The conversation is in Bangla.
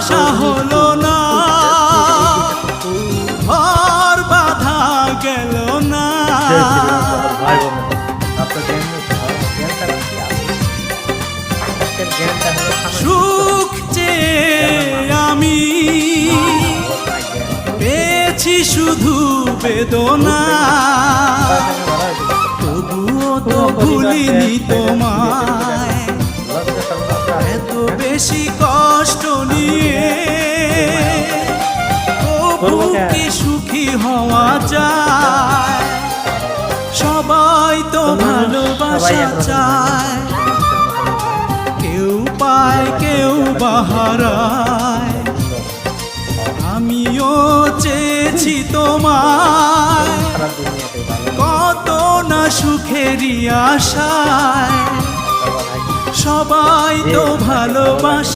আশা হলো না, ঘর বাঁধা গেল না। সুখ চেয়ে আমি পেয়েছি শুধু বেদনা, তবুও তো ভুলিনি তোমায়। এত বেশি কষ্ট নিয়ে তবু কি সুখী হওয়া যায়? সবাই তো ভালোবাসা চায়, কেউ পায় কেউ বাহারায়। আমিও চেয়েছি তোমায়, কত না সুখেরই আশায়। সবাই তো ভালোবাসা